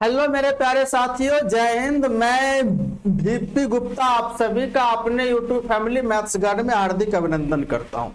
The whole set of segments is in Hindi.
हेलो मेरे प्यारे साथियों, जय हिंद। मैं वीपी गुप्ता आप सभी का अपने यूट्यूब फैमिली मैथ्स गार्ड में हार्दिक अभिनंदन करता हूं।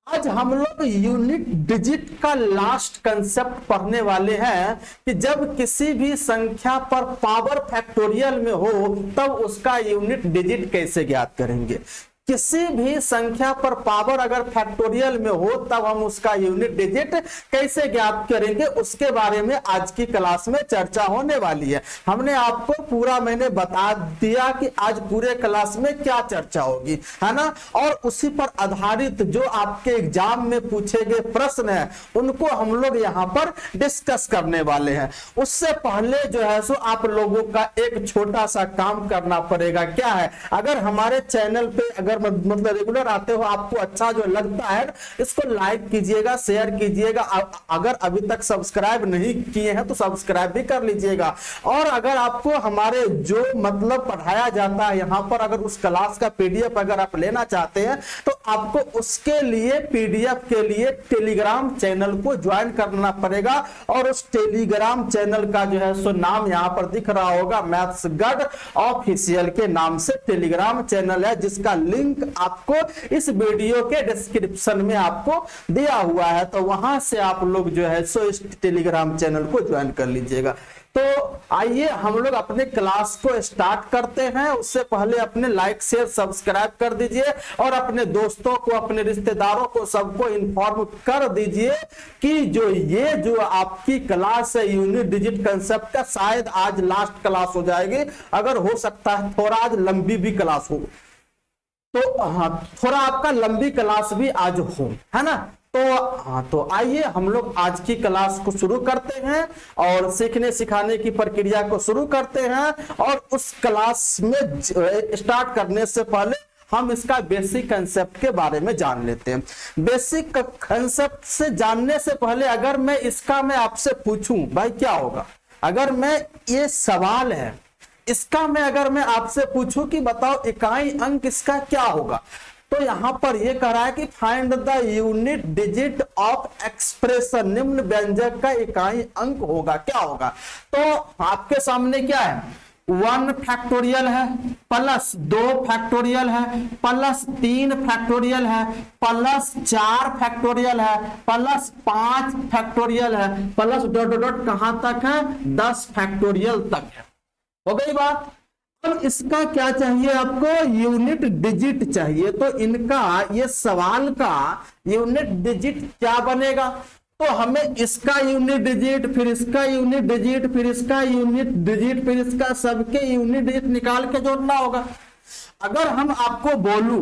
आज हम लोग यूनिट डिजिट का लास्ट कंसेप्ट पढ़ने वाले हैं कि जब किसी भी संख्या पर पावर फैक्टोरियल में हो तब उसका यूनिट डिजिट कैसे ज्ञात करेंगे। किसी भी संख्या पर पावर अगर फैक्टोरियल में हो तब हम उसका यूनिट डिजिट कैसे ज्ञात करेंगे, उसके बारे में आज की क्लास में चर्चा होने वाली है। हमने आपको पूरा मैंने बता दिया कि आज पूरे क्लास में क्या चर्चा होगी, है ना। और उसी पर आधारित जो आपके एग्जाम में पूछे गए प्रश्न हैं उनको हम लोग यहाँ पर डिस्कस करने वाले हैं। उससे पहले जो है सो आप लोगों का एक छोटा सा काम करना पड़ेगा। क्या है, अगर हमारे चैनल पे अगर मतलब रेगुलर आते हो, आपको अच्छा जो लगता है इसको लाइक कीजिएगा, शेयर कीजिएगा। अगर अभी तक सब्सक्राइब नहीं किए हैं तो सब्सक्राइब भी कर लीजिएगा। और अगर आपको हमारे जो मतलब पढ़ाया जाता है यहाँ पर अगर उस क्लास का पीडीएफ अगर आप लेना चाहते हैं तो आपको उसके लिए पीडीएफ के लिए टेलीग्राम चैनल को ज्वाइन करना पड़ेगा। और उस टेलीग्राम चैनल का जो है सो नाम यहाँ पर दिख रहा होगा, मैथ्स गार्ड ऑफिशियल के नाम से टेलीग्राम चैनल है, जिसका लिंक आपको इस वीडियो के डिस्क्रिप्शन में आपको दिया हुआ है। तो वहां से आप लोग जो है सो इस टेलीग्राम चैनल को ज्वाइन कर लीजिएगा। तो आइए हम लोग अपने क्लास को स्टार्ट करते हैं। उससे पहले अपने लाइक शेयर सब्सक्राइब कर दीजिए और अपने दोस्तों को, अपने रिश्तेदारों को, सबको इन्फॉर्म कर दीजिए कि जो आपकी क्लास है यूनिट डिजिट कंसेप्ट का, शायद आज लास्ट क्लास हो जाएगी। अगर हो सकता है थोड़ा आज लंबी भी क्लास हो, तो हाँ थोड़ा आपका लंबी क्लास भी आज हो, है ना। तो आइए हम लोग आज की क्लास को शुरू करते हैं और सीखने सिखाने की प्रक्रिया को शुरू करते हैं। और उस क्लास में स्टार्ट करने से पहले हम इसका बेसिक कंसेप्ट के बारे में जान लेते हैं। बेसिक कंसेप्ट से जानने से पहले अगर मैं आपसे पूछूं, भाई क्या होगा अगर मैं ये सवाल है इसका अगर मैं आपसे पूछूं कि बताओ इकाई अंक इसका क्या होगा, तो यहां पर यह कह रहा है कि find the unit digit of expression, निम्न व्यंजक का इकाई अंक होगा, क्या होगा। तो आपके सामने क्या है, 1 फैक्टोरियल है, प्लस 2 फैक्टोरियल है, प्लस 3 फैक्टोरियल है, प्लस 4 फैक्टोरियल है, प्लस 5 फैक्टोरियल है, प्लस डॉट डॉट कहां तक है, 10 फैक्टोरियल तक है। हो गई बात। अब इसका क्या चाहिए आपको, यूनिट डिजिट चाहिए। तो इनका ये सवाल का यूनिट डिजिट क्या बनेगा, तो हमें इसका यूनिट डिजिट, फिर इसका यूनिट डिजिट, फिर इसका यूनिट डिजिट, फिर इसका सबके यूनिट डिजिट निकाल के जोड़ना होगा। अगर हम आपको बोलूं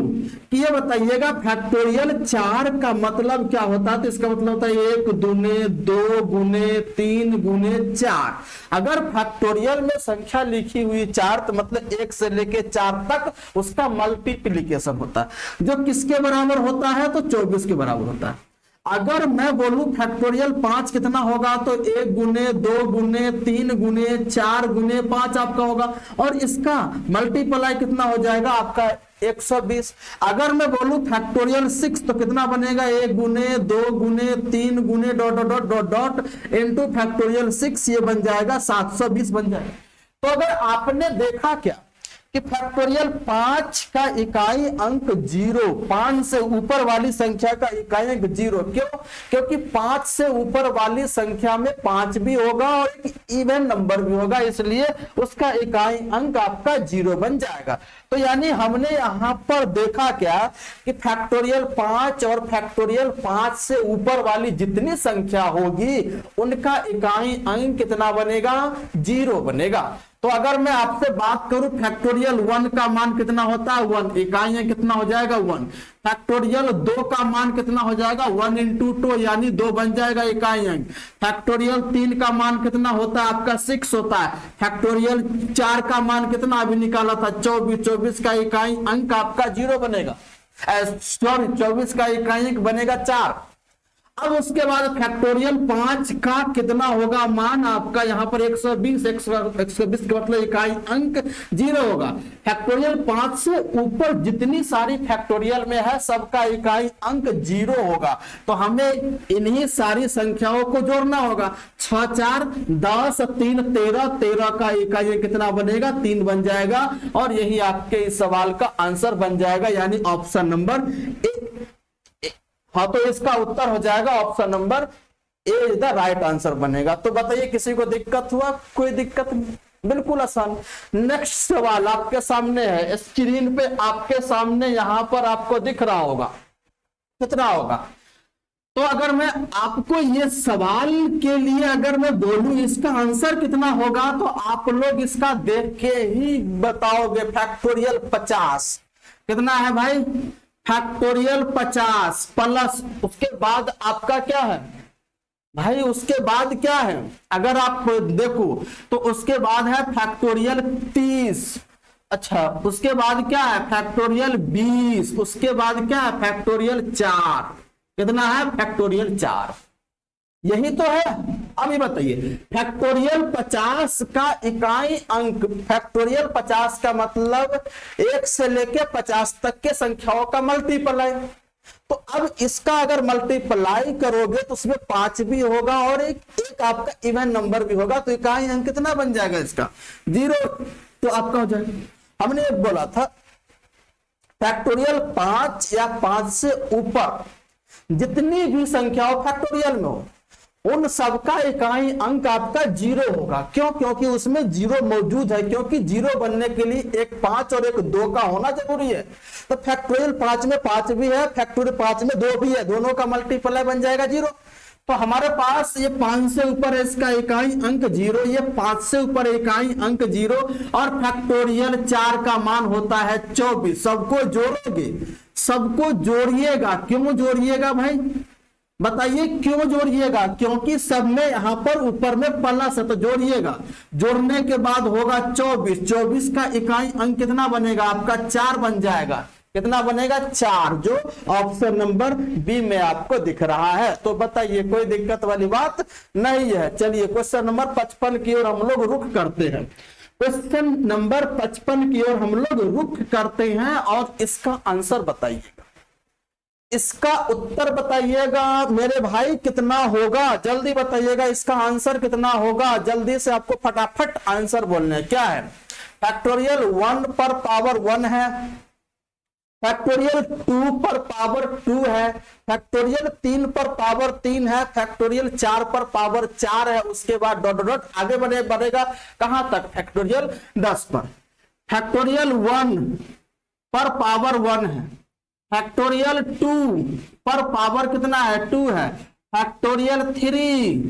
कि ये बताइएगा फैक्टोरियल 4 का मतलब क्या होता है, तो इसका मतलब होता है 1 दूने 2 गुने 3 गुने 4। अगर फैक्टोरियल में संख्या लिखी हुई 4 तो मतलब 1 से लेके 4 तक उसका मल्टीप्लीकेशन होता है, जो किसके बराबर होता है, तो 24 के बराबर होता है। अगर मैं बोलूं फैक्टोरियल 5 कितना होगा, तो 1 गुने 2 गुने 3 गुने 4 गुने 5 आपका होगा, और इसका मल्टीप्लाई कितना हो जाएगा आपका 120। अगर मैं बोलूं फैक्टोरियल 6 तो कितना बनेगा, 1 गुने 2 गुने 3 गुने dot dot dot dot into factorial 6, ये बन जाएगा 720 बन जाएगा। तो अगर आपने देखा क्या कि फैक्टोरियल 5 का इकाई अंक 0, 5 से ऊपर वाली संख्या का इकाई अंक 0, क्यों, क्योंकि 5 से ऊपर वाली संख्या में 5 भी होगा और एक इवन नंबर भी होगा, इसलिए उसका इकाई अंक आपका 0 बन जाएगा। तो यानी हमने यहां पर देखा क्या कि फैक्टोरियल 5 और फैक्टोरियल 5 से ऊपर वाली जितनी संख्या होगी उनका इकाई अंक कितना बनेगा, 0 बनेगा। तो अगर मैं आपसे बात करूं फैक्टोरियल 1 का मान कितना होता है, 1, इकाई अंक कितना हो जाएगा 1। फैक्टोरियल 2 का मान कितना हो जाएगा, 1 इंटू 2 यानी 2 बन जाएगा इकाई अंक। फैक्टोरियल 3 का मान कितना होता है आपका 6 होता है। फैक्टोरियल 4 का मान कितना अभी निकाला था 24, 24 का इकाई अंक आपका 0 बनेगा, सॉरी 24 का इकाई अंक बनेगा 4। अब उसके बाद फैक्टोरियल 5 का कितना होगा मान आपका यहाँ पर 120 120 का मतलब इकाई अंक 0 होगा। फैक्टोरियल 5 से ऊपर जितनी सारी फैक्टोरियल में है सबका इकाई अंक 0 होगा। तो हमें इन्हीं सारी संख्याओं को जोड़ना होगा। 6 4 10 3 13 13 का इकाई अंक कितना बनेगा 3 बन जाएगा और यही आपके इस सवाल का आंसर बन जाएगा, यानी ऑप्शन नंबर ए। हाँ, तो इसका उत्तर हो जाएगा option number A is the right answer बनेगा। तो बताइए किसी को दिक्कत हुआ? कोई दिक्कत नहीं, बिल्कुल आसान। नेक्स्ट सवाल आपके सामने है, स्क्रीन पे आपके सामने यहां पर आपको दिख रहा होगा कितना होगा। तो अगर मैं आपको ये सवाल के लिए अगर मैं बोलूं इसका आंसर कितना होगा तो आप लोग इसका देख के ही बताओगे। फैक्टोरियल 50 कितना है भाई? फैक्टोरियल 50 प्लस उसके बाद आपका क्या है भाई? उसके बाद क्या है अगर आप देखो तो उसके बाद है फैक्टोरियल 30। अच्छा, उसके बाद क्या है? फैक्टोरियल 20। उसके बाद क्या है? फैक्टोरियल 4। कितना है? फैक्टोरियल 4। यही तो है। अब ये बताइए फैक्टोरियल 50 का इकाई अंक, फैक्टोरियल 50 का मतलब 1 से लेके 50 तक के संख्याओं का मल्टीप्लाई। तो अब इसका अगर मल्टीप्लाई करोगे तो उसमें 5 भी होगा और एक आपका इवन नंबर भी होगा। तो इकाई अंक कितना बन जाएगा इसका? 0। तो आपका हो जाएगा। हमने बोला था फैक्टोरियल 5 या 5 से ऊपर जितनी भी संख्याओं फैक्टोरियल में हो उन सबका इकाई अंक आपका 0 होगा। क्यों? क्योंकि उसमें 0 मौजूद है, क्योंकि 0 बनने के लिए एक 5 और एक 2 का होना जरूरी है। तो फैक्टोरियल 5 में 5 भी है, फैक्टोरियल 5 में 2 भी है, दोनों का मल्टीप्लाई बन जाएगा 0। तो हमारे पास ये 5 से ऊपर है इसका इकाई अंक 0, ये 5 से ऊपर इकाई अंक 0 और फैक्टोरियल 4 का मान होता है 24। सबको जोड़ोगे, सबको जोड़िएगा। क्यों जोड़िएगा भाई? बताइए क्यों जोड़िएगा? क्योंकि सब में यहां पर ऊपर में प्लस है तो जोड़िएगा। जोड़ने के बाद होगा 24। 24 का इकाई अंक कितना बनेगा आपका? 4 बन जाएगा। कितना बनेगा? 4, जो ऑप्शन नंबर बी में आपको दिख रहा है। तो बताइए कोई दिक्कत वाली बात नहीं है। चलिए क्वेश्चन नंबर 55 की ओर हम लोग रुख करते हैं। क्वेश्चन नंबर 55 की ओर हम लोग रुख करते हैं और इसका आंसर बताइएगा, इसका उत्तर बताइएगा मेरे भाई कितना होगा? जल्दी बताइएगा इसका आंसर कितना होगा। जल्दी से आपको फटाफट आंसर बोलना है। क्या है? फैक्टोरियल 1 पर पावर 1 है, फैक्टोरियल 2 पर पावर 2 है, फैक्टोरियल 3 पर पावर 3 है, फैक्टोरियल 4 पर पावर 4 है। उसके बाद डॉट डॉट आगे बढ़ेगा कहां तक? फैक्टोरियल 10 पर। फैक्टोरियल 1 पर पावर 1 है, फैक्टोरियल 2 पर पावर कितना है? 2 है, फैक्टोरियल 3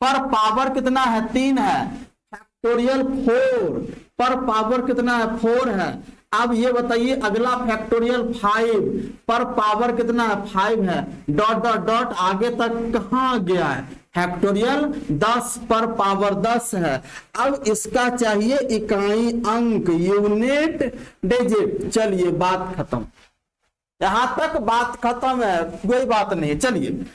पर पावर कितना है? 3 है, फैक्टोरियल 4 पर पावर कितना है? 4 है। अब ये बताइए अगला फैक्टोरियल 5 पर पावर कितना है? 5 है। डॉट डॉट डॉट आगे तक कहां गया है? फैक्टोरियल 10 पर पावर 10 है। अब इसका चाहिए इकाई अंक, यूनिट डिजिट। चलिए बात खत्म, यहां तक बात खत्म है, कोई बात नहीं है। चलिए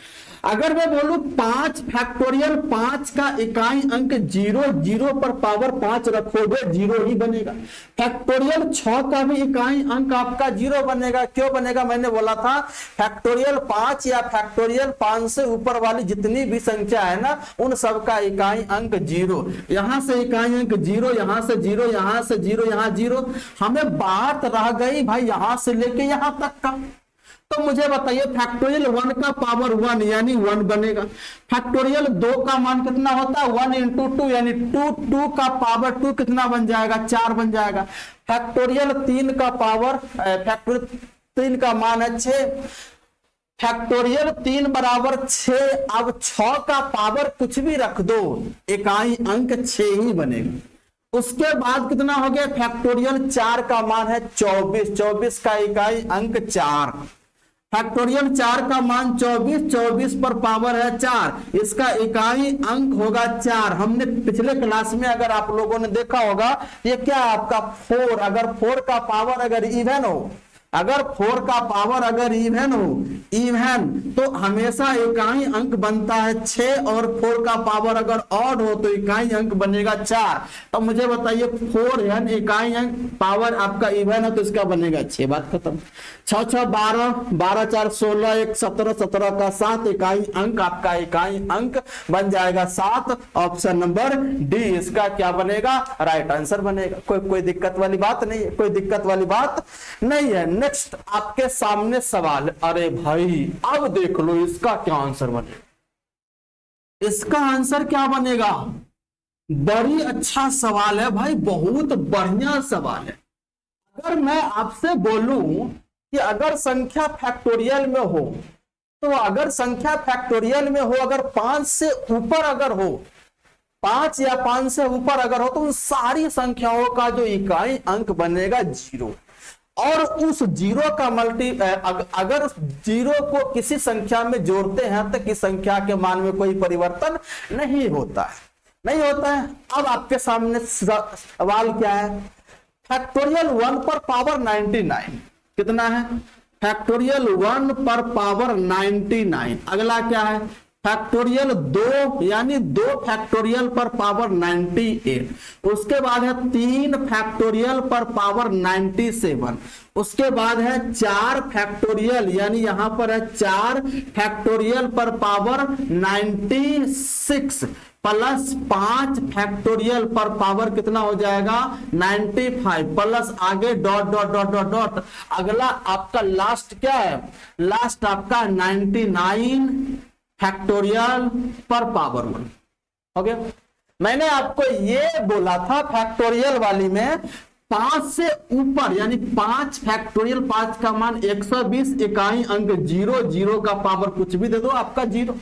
अगर मैं बोलूं 5 फैक्टोरियल 5 का इकाई अंक 0, 0 पर पावर 5 रखोगे 0 ही बनेगा। फैक्टोरियल 6 का भी इकाई अंक आपका 0 बनेगा। क्यों बनेगा? मैंने बोला था फैक्टोरियल 5 या फैक्टोरियल 5 से ऊपर वाली जितनी भी संख्या है ना उन सब का इकाई अंक 0। यहां से इकाई अंक 0, यहां से 0, यहां से 0, यहां 0। हमें बात रह गई भाई यहां से लेके यहां तक का। तो मुझे बताइए फैक्टोरियल 1 का पावर 1 यानी 1 बनेगा। फैक्टोरियल 2 का मान कितना होता है? 1 इंटू 2 यानी 2 का पावर 2 कितना बन जाएगा? 4 बन जाएगा। फैक्टोरियल 3 का पावर, फैक्टोरियल 3 का मान है 6, फैक्टोरियल 3 बराबर 6। अब 6 का पावर कुछ भी रख दो इकाई अंक 6 ही बनेगा। उसके बाद कितना हो गया? फैक्टोरियल 4 का मान है 24, 24 का इकाई अंक 4। फैक्टोरियल 4 का मान 24, 24 पर पावर है 4, इसका इकाई अंक होगा 4। हमने पिछले क्लास में अगर आप लोगों ने देखा होगा ये क्या है आपका 4। अगर 4 का पावर अगर इवन हो अगर 4 का पावर अगर इवन हो, इवन, तो हमेशा इकाई अंक बनता है 6, और 4 का पावर अगर ऑड हो तो इकाई अंक बनेगा 4। तो मुझे बताइए 4 यानी इकाई अंक पावर आपका इवन है तो इसका बनेगा 6, बात खत्म। 6 6 12, 12 4 16, 1 17, 17 का 7, इकाई अंक आपका इकाई अंक बन जाएगा 7। ऑप्शन नंबर डी इसका क्या बनेगा, राइट आंसर बनेगा। कोई दिक्कत वाली बात नहीं है, कोई दिक्कत वाली बात नहीं है। नेक्स्ट आपके सामने सवाल, अरे भाई अब देख लो इसका क्या आंसर बनेगा। इसका आंसर क्या बनेगा, बड़ी अच्छा सवाल है भाई, बहुत बढ़िया सवाल है। अगर मैं आपसे बोलूं कि अगर संख्या फैक्टोरियल में हो, तो अगर संख्या फैक्टोरियल में हो, अगर 5 से ऊपर अगर हो, 5 या 5 से ऊपर अगर हो, तो उन सारी संख्याओं का जो इकाई अंक बनेगा 0। और उस 0 का अगर 0 को किसी संख्या में जोड़ते हैं तो किस संख्या के मान में कोई परिवर्तन नहीं होता है, नहीं होता है। अब आपके सामने सवाल क्या है, फैक्टोरियल 1 पर पावर 99 कितना है, फैक्टोरियल 1 पर पावर 99। अगला क्या है, फैक्टोरियल 2 यानी 2 फैक्टोरियल पर पावर 98। उसके बाद है 3 फैक्टोरियल पर पावर 97। उसके बाद है 4 फैक्टोरियल यानी यहां पर है 4 फैक्टोरियल पर पावर 96 प्लस 5 फैक्टोरियल पर पावर कितना हो जाएगा 95 प्लस आगे dot dot dot dot dot. अगला आपका लास्ट क्या है, लास्ट आपका 99 फैक्टोरियल पर पावर 1 हो गया। मैंने आपको ये बोला था फैक्टोरियल वाली में 5 से ऊपर यानी 5 फैक्टोरियल, 5 का मान 120, इकाई अंक 0, 0 का पावर कुछ भी दे दो आपका 0।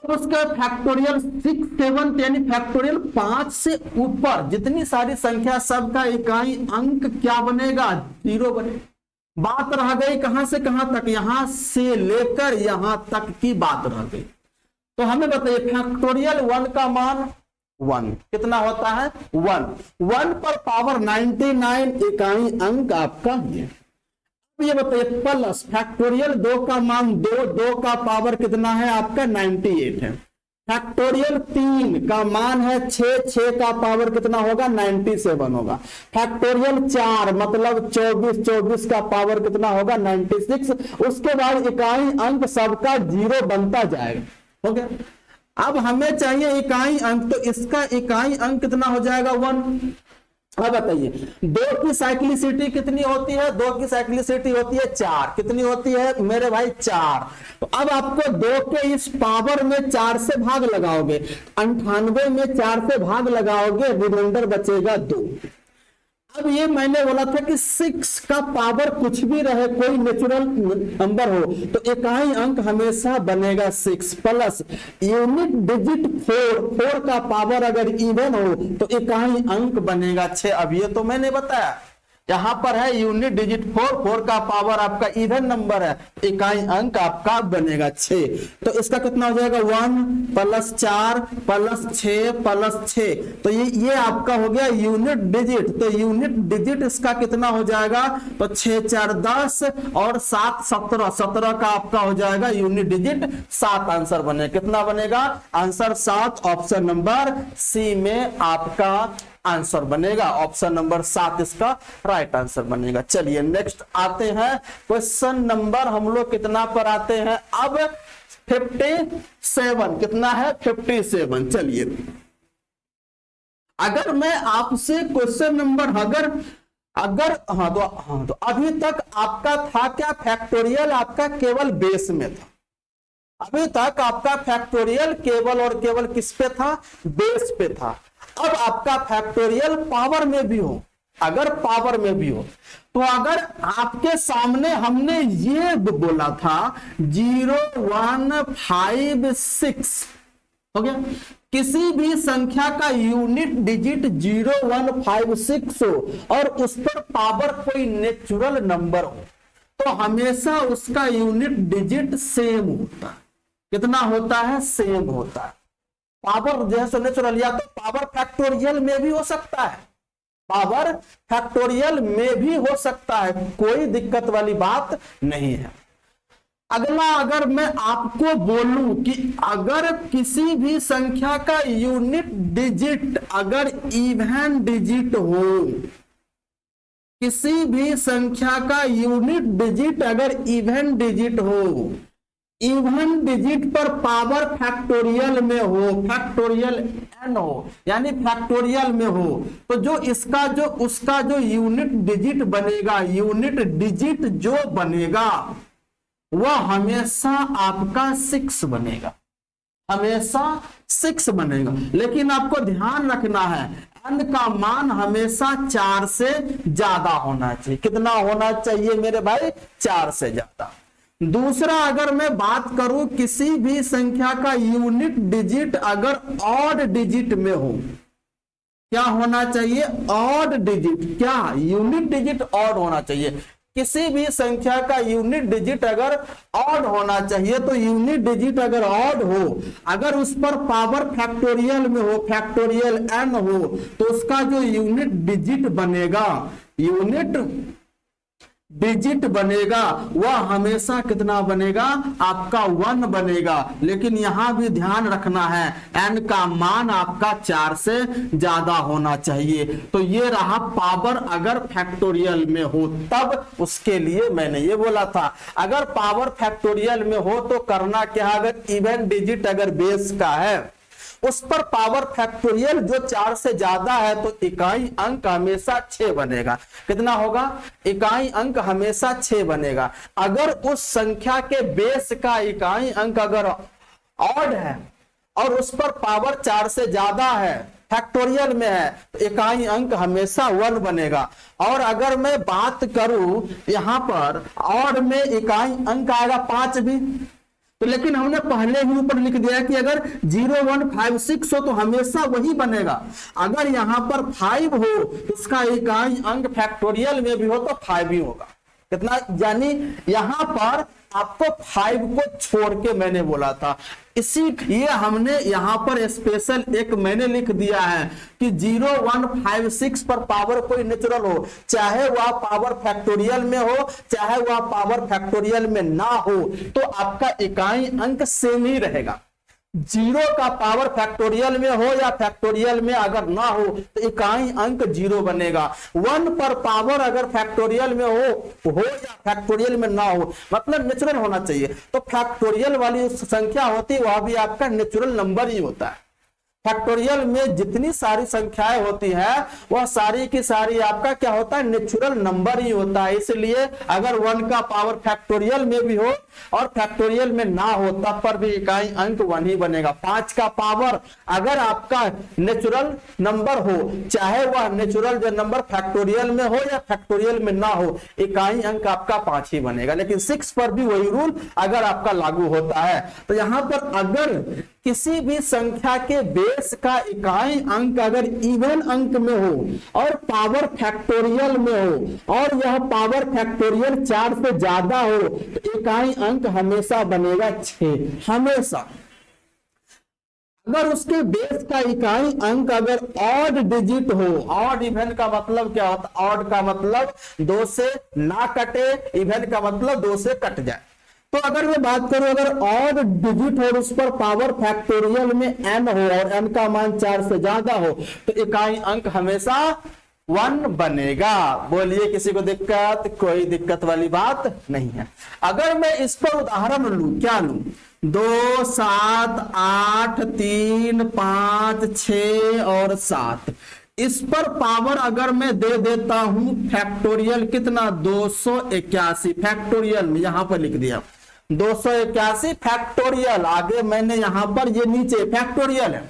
अब उसका फैक्टोरियल 6 7 यानी फैक्टोरियल 5 से ऊपर जितनी सारी संख्या सबका इकाई अंक क्या बनेगा 0 बनेगा। बात रह गई कहां से कहां तक, यहां से लेकर यहां तक की बात रह गई। तो हमें बताइए फैक्टोरियल 1 का मान 1 कितना होता है 1, 1 पर पावर 99 इकाई अंक आपका ये बताइए प्लस फैक्टोरियल 2 का मान 2, 2 का पावर कितना है आपका 98 है। फैक्टोरियल 3 का मान है 6, 6 का पावर कितना होगा 97 होगा। फैक्टोरियल 4 मतलब 24, 24 का पावर कितना होगा 96। उसके बाद इकाई अंक सबका 0 बनता जाएगा, हो गया। अब हमें चाहिए इकाई अंक, तो इसका इकाई अंक कितना हो जाएगा 1। अब बताइए 2 की साइक्लिसिटी कितनी होती है, 2 की साइक्लिसिटी होती है 4, कितनी होती है मेरे भाई 4। तो अब आपको 2 के इस पावर में 4 से भाग लगाओगे, 98 में 4 से भाग लगाओगे, रिमाइंडर बचेगा 2। अब ये मैंने बोला था कि 6 का पावर कुछ भी रहे, कोई नेचुरल नंबर हो, तो इकाई अंक हमेशा बनेगा 6 प्लस यूनिट डिजिट 4, 4 का पावर अगर इवन हो तो इकाई अंक बनेगा 6। अब ये तो मैंने बताया, यहां पर है यूनिट डिजिट 4, 4 का पावर आपका इवन नंबर है, इकाई अंक आपका बनेगा 6। तो इसका कितना हो जाएगा 1 प्लस 4 प्लस 6 प्लस 6, तो ये आपका हो गया यूनिट डिजिट। तो यूनिट डिजिट इसका कितना हो जाएगा, तो 6 4 10 और 7 17, 17 का आपका हो जाएगा यूनिट डिजिट 7 आंसर बने। कितना बनेगा आंसर 7, ऑप्शन नंबर सी में आपका आंसर बनेगा, ऑप्शन नंबर 7 इसका राइट आंसर बनेगा। चलिए नेक्स्ट आते हैं, क्वेश्चन नंबर हम लोग कितना पर आते हैं अब 57, कितना है 57। चलिए अगर मैं आपसे क्वेश्चन नंबर अगर तो अभी तक आपका था क्या फैक्टोरियल, आपका केवल बेस में था। अभी तक आपका फैक्टोरियल केवल और केवल किस पे था, बेस पे था। अब आपका फैक्टोरियल पावर में भी हो, अगर पावर में भी हो, तो अगर आपके सामने हमने ये बोला था 0 1 5 6 हो गया, किसी भी संख्या का यूनिट डिजिट 0 1 5 6 हो और उस पर पावर कोई नेचुरल नंबर हो, तो हमेशा उसका यूनिट डिजिट सेम होता है। कितना होता है, सेम होता है। पावर जैसे नेचुरल, या तो पावर फैक्टोरियल में भी हो सकता है, पावर फैक्टोरियल में भी हो सकता है, कोई दिक्कत वाली बात नहीं है। अगला, अगर मैं आपको बोलूं कि अगर किसी भी संख्या का यूनिट डिजिट अगर इवन डिजिट हो, किसी भी संख्या का यूनिट डिजिट अगर इवन डिजिट हो, इवन डिजिट पर पावर फैक्टोरियल में हो, फैक्टोरियल n हो, यानी फैक्टोरियल में हो, तो जो इसका जो उसका जो यूनिट डिजिट बनेगा, यूनिट डिजिट जो बनेगा वह हमेशा आपका 6 बनेगा, हमेशा 6 बनेगा। लेकिन आपको ध्यान रखना है n का मान हमेशा 4 से ज्यादा होना चाहिए। कितना होना चाहिए मेरे भाई? 4 से ज्यादा। दूसरा, अगर मैं बात करूं किसी भी संख्या का यूनिट डिजिट अगर ऑड डिजिट में हो, क्या होना चाहिए? Odd digit. क्या? यूनिट डिजिट ऑड होना चाहिए। किसी भी संख्या का यूनिट डिजिट अगर ऑड होना चाहिए, तो यूनिट डिजिट अगर ऑड हो, अगर उस पर पावर फैक्टोरियल में हो, फैक्टोरियल n हो, तो उसका जो यूनिट डिजिट बनेगा, यूनिट डिजिट बनेगा, वह हमेशा कितना बनेगा? आपका 1 बनेगा। लेकिन यहां भी ध्यान रखना है n का मान आपका 4 से ज्यादा होना चाहिए। तो ये रहा पावर अगर फैक्टोरियल में हो तब, उसके लिए मैंने ये बोला था। अगर पावर फैक्टोरियल में हो तो करना क्या? अगर इवन डिजिट अगर बेस का है, उस पर पावर फैक्टोरियल जो 4 से ज्यादा है, तो इकाई अंक हमेशा 6 बनेगा। कितना होगा? इकाई अंक हमेशा 6 बनेगा। अगर उस संख्या के बेस का इकाई अंक अगर ऑड है और उस पर पावर 4 से ज्यादा है, फैक्टोरियल में है, तो इकाई अंक हमेशा 1 बनेगा। और अगर मैं बात करूं यहां पर ऑड में इकाई अंक आएगा 5 भी, तो लेकिन हमने पहले ही ऊपर लिख दिया कि अगर 0 1 5 6 हो तो हमेशा वही बनेगा। अगर यहां पर 5 हो तो उसका इकाई अंक फैक्टोरियल में भी हो तो 5 ही होगा। कितना? यानी यहां पर आपको 5 को छोड़ के मैंने बोला था, इसीलिए हमने यहां पर स्पेशल एक मैंने लिख दिया है कि 0 1 5 6 पर पावर कोई नेचुरल हो, चाहे वह पावर फैक्टोरियल में हो चाहे वह पावर फैक्टोरियल में ना हो, तो आपका इकाई अंक सेम ही रहेगा। 0 का पावर फैक्टोरियल में हो या फैक्टोरियल में अगर ना हो तो इकाई अंक 0 बनेगा। 1 पर पावर अगर फैक्टोरियल में हो या फैक्टोरियल में ना हो, मतलब नेचुरल होना चाहिए। तो फैक्टोरियल वाली संख्या होती है वह भी आपका नेचुरल नंबर ही होता है। फैक्टोरियल में जितनी सारी संख्याएं होती है वह सारी की सारी आपका क्या होता है? नेचुरल नंबर ही होता है। इसलिए अगर 1 का पावर फैक्टोरियल में भी हो और फैक्टोरियल में ना हो तब पर भी इकाई अंक 1 ही बनेगा। 5 का पावर अगर आपका नेचुरल नंबर हो, चाहे वह नेचुरल जो नंबर फैक्टोरियल में हो या फैक्टोरियल में ना हो, इकाई अंक आपका 5 ही बनेगा। लेकिन 6 पर भी वही रूल अगर आपका लागू होता है। तो यहां पर अगर किसी भी संख्या के बेस का इकाई अंक अगर इवन अंक में हो और पावर फैक्टोरियल में हो और यह पावर फैक्टोरियल 4 से ज्यादा हो, तो इकाई अंक हमेशा बनेगा 6, हमेशा। अगर उसके बेस का इकाई अंक अगर ऑड डिजिट हो, ऑड इवन का मतलब क्या होता है? ऑड का मतलब 2 से ना कटे, इवन का मतलब 2 से कट जाए। तो अगर मैं बात करूं अगर ऑड डिजिट हो और उस पर पावर फैक्टोरियल में n हो और n का मान 4 से ज्यादा हो, तो इकाई अंक हमेशा 1 बनेगा। बोलिए किसी को दिक्कत? कोई दिक्कत वाली बात नहीं है। अगर मैं इस पर उदाहरण लूं, क्या लूं? 2 7 8 3 5 6 और 7, इस पर पावर अगर मैं दे देता हूं फैक्टोरियल कितना? 281 फैक्टोरियल में यहां पर लिख दिया 281 फैक्टोरियल। आगे मैंने यहां पर ये नीचे फैक्टोरियल है।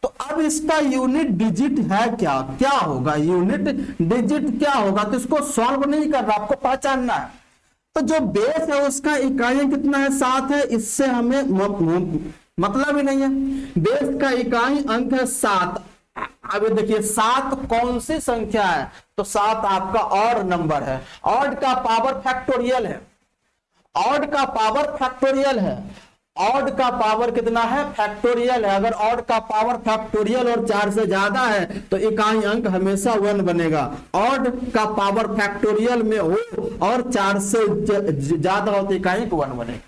तो अब इसका यूनिट डिजिट है क्या? क्या होगा? यूनिट डिजिट क्या होगा? तो इसको सॉल्व नहीं करना, आपको पहचानना है। तो जो बेस है उसका इकाई कितना है? 7 है। इससे हमें मतलब ही नहीं है। बेस का इकाई अंक है 7। अब देखिए 7 कौन सी संख्या है? तो 7 आपका ऑड नंबर है। ऑड का पावर फैक्टोरियल है, ऑड का पावर फैक्टोरियल है। ऑड का पावर कितना है, फैक्टोरियल है। अगर ऑड का पावर फैक्टोरियल और 4 से ज्यादा है तो इकाई अंक हमेशा 1 बनेगा। ऑड का पावर फैक्टोरियल में हो और 4 से ज्यादा हो तो इकाई अंक 1 बनेगा।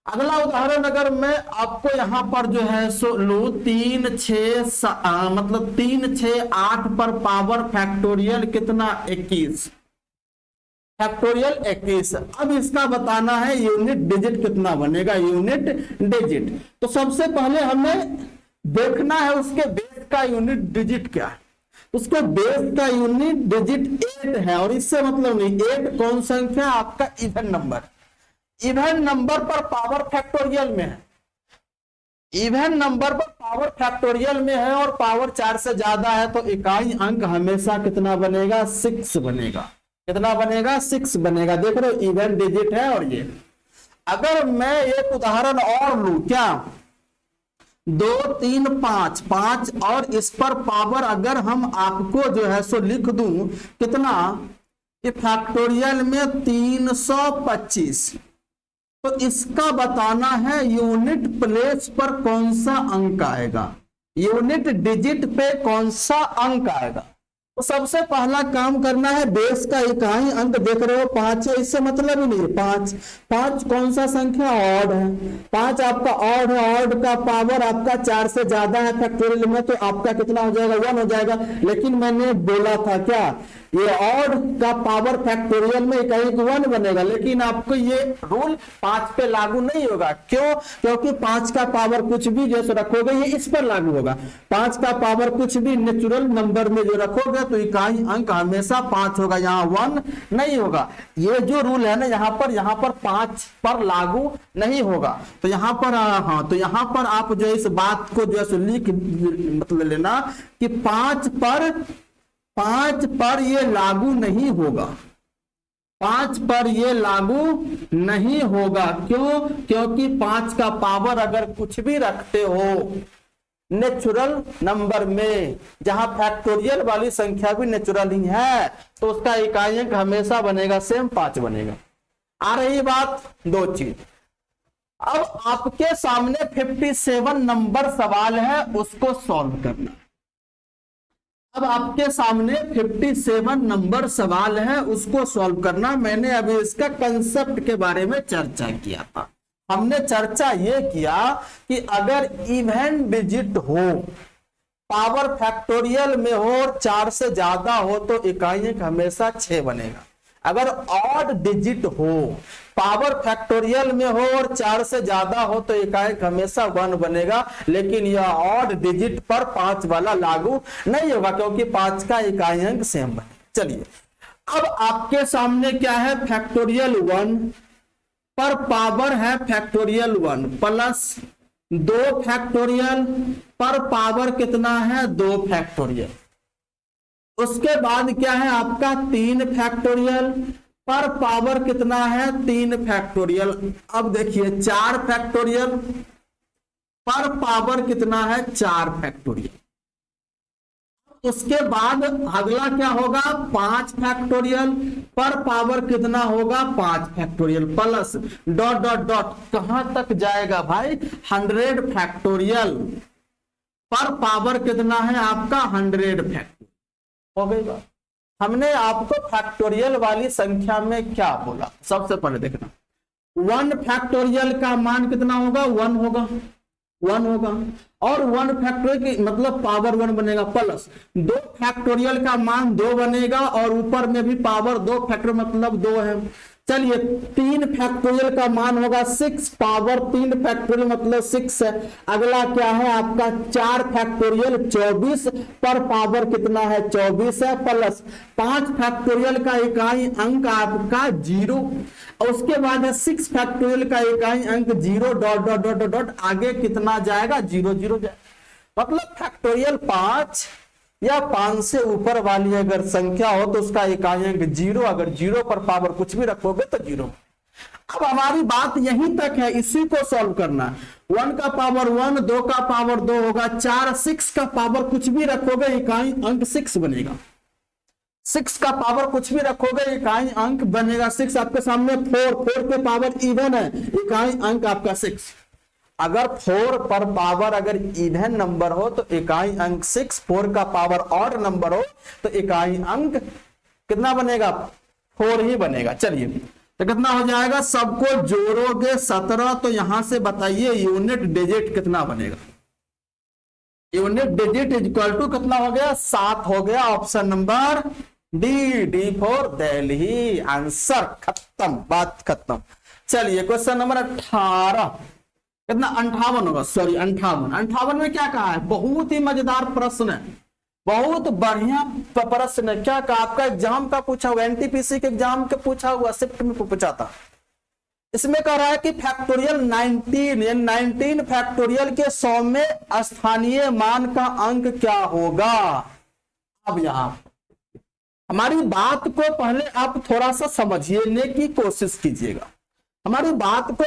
अगला उदाहरण अगर मैं आपको यहां पर जो है सो लू 3 6 मतलब 3 6 8 पर पावर फैक्टोरियल कितना 21, फैक्टोरियल 21। अब इसका बताना है यूनिट डिजिट कितना बनेगा, यूनिट डिजिट। तो सबसे पहले हमें देखना है उसके बेस का यूनिट डिजिट क्या है। उसके बेस का यूनिट डिजिट 8 है और इससे मतलब नहीं, 8 कौन संख्या, आपका इवन नंबर। इवन नंबर पर पावर फैक्टोरियल में है, इवन नंबर पर पावर फैक्टोरियल में है और पावर 4 से ज्यादा है तो इकाई अंक हमेशा कितना बनेगा, 6 बनेगा। कितना बनेगा, 6 बनेगा। देख रहे हो इवन डिजिट है। और ये अगर मैं एक उदाहरण और लूं, क्या 2 3 5 5 और इस पर पावर अगर हम आपको जो है सो लिख दूं कितना, कि फैक्टोरियल में 325, तो इसका बताना है यूनिट प्लेस पर कौन सा अंक आएगा, यूनिट डिजिट पे कौन सा अंक आएगा। तो सबसे पहला काम करना है बेस का इकाई अंक। देख रहे हो 5 है, इससे मतलब ही नहीं है 5। 5 कौन सा संख्या, ऑड है। 5 आपका ऑड है, ऑड का पावर आपका 4 से ज्यादा है फैक्टोरियल में तो आपका कितना हो जाएगा, 1 हो जाएगा। लेकिन मैंने बोला था क्या, ये ऑड का पावर फैक्टोरियल में इकाई 1 बनेगा, लेकिन आपको ये रूल 5 पे लागू नहीं होगा। क्यों, क्योंकि 5 का पावर कुछ भी जैसे रखोगे ये इस पर लागू होगा। 5 का पावर कुछ भी नेचुरल नंबर में जो रखोगे तो इकाई अंक हमेशा 5 होगा, यहाँ 1 नहीं होगा। ये जो रूल है ना यहाँ पर 5 पर लागू नहीं होगा। तो यहाँ पर हाँ, तो यहाँ पर आप जो इस बात को जो है लिख मतलब लेना कि 5 पर ये लागू नहीं होगा, 5 पर ये लागू नहीं होगा। क्यों, क्योंकि 5 का पावर अगर कुछ भी रखते हो नेचुरल नंबर में, जहां फैक्टोरियल वाली संख्या भी नेचुरल ही है, तो उसका इकाई अंक हमेशा बनेगा सेम 5 बनेगा। आ रही बात, 2 चीज। अब आपके सामने 57 नंबर सवाल है, उसको सॉल्व करना। अब आपके सामने 57 नंबर सवाल है, उसको सॉल्व करना। मैंने अभी इसका कंसेप्ट के बारे में चर्चा किया था। हमने चर्चा ये किया कि अगर इवन डिजिट हो, पावर फैक्टोरियल में हो और 4 से ज्यादा हो तो इकाई अंक हमेशा 6 बनेगा। अगर ऑड डिजिट हो, पावर फैक्टोरियल में हो और 4 से ज्यादा हो तो इकाई अंक हमेशा 1 बनेगा। लेकिन यह ऑड डिजिट पर 5 वाला लागू नहीं होगा, क्योंकि 5 का इकाई अंक सेम बनेगा। चलिए, अब आपके सामने क्या है, फैक्टोरियल 1 पर पावर है फैक्टोरियल 1 प्लस 2 फैक्टोरियल पर पावर कितना है, 2 फैक्टोरियल। उसके बाद क्या है आपका 3 फैक्टोरियल पर पावर कितना है, 3 फैक्टोरियल। अब देखिए 4 फैक्टोरियल पर पावर कितना है, 4 फैक्टोरियल। उसके बाद अगला क्या होगा, 5 फैक्टोरियल पर पावर कितना होगा, 5 factorial plus dot dot dot कहां तक जाएगा भाई, 100 फैक्टोरियल पर पावर कितना है आपका, 100 फैक्टोरियल। हो गई बात। हमने आपको फैक्टोरियल वाली संख्या में क्या बोला, सबसे पहले देखना 1 फैक्टोरियल का मान कितना होगा, 1 होगा, 1 होगा। और 1 फैक्टोरियल की मतलब पावर 1 बनेगा प्लस 2 फैक्टोरियल का मान 2 बनेगा और ऊपर में भी पावर 2 फैक्टोरियल मतलब 2 है। चलिए 3 फैक्टोरियल का मान होगा 6, पावर 3 फैक्टोरियल मतलब 6 है। अगला क्या है आपका 4 फैक्टोरियल 24 पर पावर कितना है, 24 है प्लस 5 फैक्टोरियल का इकाई अंक आपका 0। और उसके बाद है 6 फैक्टोरियल का इकाई अंक 0 डॉट डॉट डॉट डॉट आगे कितना जाएगा, 0 0 जाएगा। मतलब फैक्टोरियल 5 या 5 से ऊपर वाली अगर संख्या हो तो उसका इकाई अंक 0, अगर 0 पर पावर कुछ भी रखोगे तो 0। अब हमारी बात यहीं तक है, इसी को सॉल्व करना। 1 का पावर 1, 2 का पावर 2 होगा, 4 6 का पावर कुछ भी रखोगे इकाई अंक 6 बनेगा। 6 का पावर कुछ भी रखोगे इकाई अंक बनेगा 6। आपके सामने 4 के पावर इवन है, इकाई अंक आपका 6। अगर 4 पर पावर अगर इवन नंबर हो तो इकाई अंक 6, 4 का पावर ऑड नंबर हो तो इकाई अंक कितना बनेगा, 4 ही बनेगा। चलिए तो कितना हो जाएगा, सबको जोड़ोगे 17 तो यहां से बताइए यूनिट डिजिट कितना बनेगा। यूनिट डिजिट इक्वल टू कितना हो गया, 7 हो गया। Option number D for Delhi, answer खत्म, बात खत्म। चलिए क्वेश्चन नंबर 18 कितना, 58 होगा, सॉरी 58 में क्या कहा है, बहुत ही मजेदार प्रश्न है, बहुत बढ़िया प्रश्न है। क्या कहा, आपका एग्जाम का पूछा हुआ, एनटीपीसी के एग्जाम के पूछा हुआ, शिफ्ट में पूछा था। इसमें कह रहा है कि फैक्टोरियल 19 फैक्टोरियल के 100 में स्थानीय मान का अंक क्या होगा। अब यहां हमारी बात को पहले आप थोड़ा सा समझने की कोशिश कीजिएगा, हमारी बात को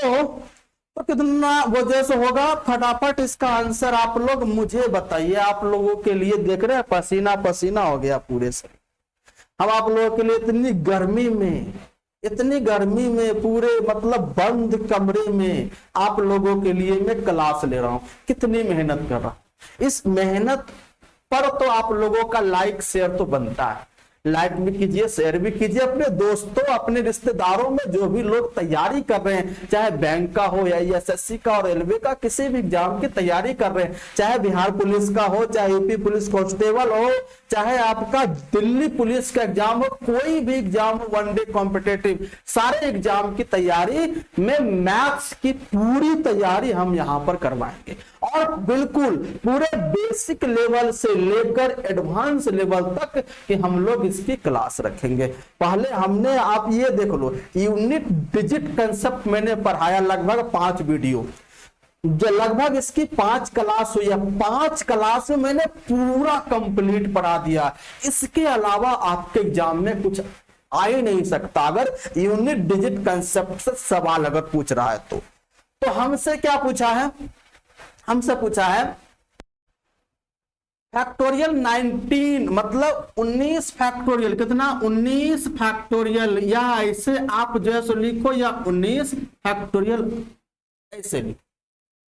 तो कितना वो जैसे होगा, फटाफट इसका आंसर आप लोग मुझे बताइए। आप लोगों के लिए देख रहे हैं पसीना पसीना हो गया पूरे शरीर। अब आप लोगों के लिए इतनी गर्मी में पूरे मतलब बंद कमरे में आप लोगों के लिए मैं क्लास ले रहा हूं, कितनी मेहनत कर रहा हूं। इस मेहनत पर तो आप लोगों का लाइक शेयर तो बनता है, लाइक भी कीजिए, शेयर भी कीजिए। अपने दोस्तों, अपने रिश्तेदारों में जो भी लोग तैयारी कर रहे हैं, चाहे बैंक का हो या एसएससी का और रेलवे का किसी भी एग्जाम की तैयारी कर रहे हैं, चाहे बिहार पुलिस का हो, चाहे यूपी पुलिस कांस्टेबल हो, चाहे आपका दिल्ली पुलिस का एग्जाम हो, कोई भी एग्जाम हो, वनडे कॉम्पिटेटिव, सारे एग्जाम की तैयारी में मैथ्स की पूरी तैयारी हम यहां पर करवाएंगे। और बिल्कुल पूरे बेसिक लेवल से लेकर एडवांस लेवल तक कि हम लोग इसकी क्लास रखेंगे। पहले हमने, आप ये देख लो, यूनिट डिजिट कंसेप्ट मैंने पढ़ाया लगभग 5 वीडियो, जो लगभग इसकी 5 क्लास हुई है। 5 क्लास में मैंने पूरा कंप्लीट पढ़ा दिया। इसके अलावा आपके एग्जाम में कुछ आ ही नहीं सकता अगर यूनिट डिजिट कंसेप्ट से सवाल अगर पूछ रहा है तो हमसे क्या पूछा है, हमसे पूछा है फैक्टोरियल 19 मतलब 19 फैक्टोरियल, कितना 19 फैक्टोरियल, या ऐसे आप जो है सो लिखो, या 19 फैक्टोरियल ऐसे लिखो।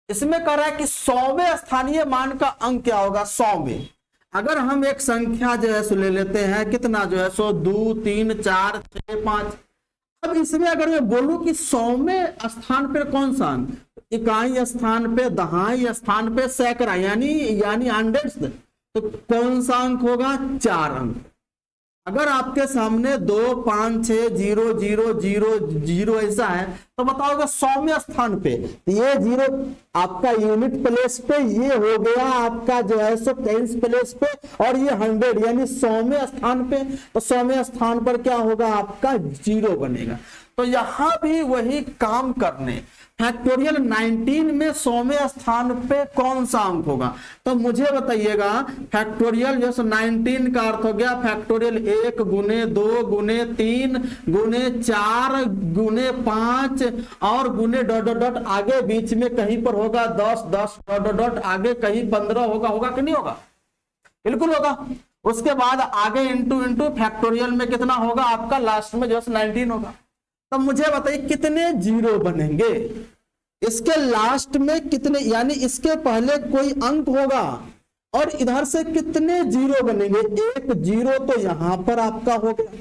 इसमें कह रहा है कि 100वें स्थानीय मान का अंक क्या होगा। 100वें अगर हम एक संख्या जो है सो ले लेते हैं, कितना जो है सो 2 3 4 6 5। अब इसमें अगर मैं बोलूं कि 100वें स्थान पर कौन सा अंक, इकाई स्थान पे, दहाई स्थान पे, सैकड़ा यानी हंड्रेड्स, तो कौन सा अंक होगा, 4 अंक। अगर आपके सामने 2 5 6 0 0 0 0 ऐसा है तो बताओगे 100वें स्थान पे, ये 0 आपका यूनिट प्लेस पे, ये हो गया आपका जो है सो टेंस प्लेस पे, और ये 100 यानी 100वें स्थान पे, तो 100वें स्थान पर क्या होगा, आपका 0 बनेगा। तो यहां भी वही काम करने, फैक्टोरियल 19 में 100वें स्थान पे कौन सा अंक होगा, तो मुझे बताइएगा। फैक्टोरियल जैसे 19 का अर्थ हो गया फैक्टोरियल 1 गुने 2 गुने 3 गुने 4 गुने 5 और गुने डॉट डॉट डॉट, आगे बीच में कहीं पर होगा 10 10 डॉट डॉट डॉट, आगे कहीं 15 होगा कि नहीं होगा, बिल्कुल होगा। उसके बाद आगे इंटू इंटू फैक्टोरियल में कितना होगा आपका, लास्ट में जो 19 होगा। तब मुझे बताइए कितने 0 बनेंगे, इसके लास्ट में कितने, यानी इसके पहले कोई अंक होगा और इधर से कितने 0 बनेंगे। एक 0 तो यहां पर आपका हो गया,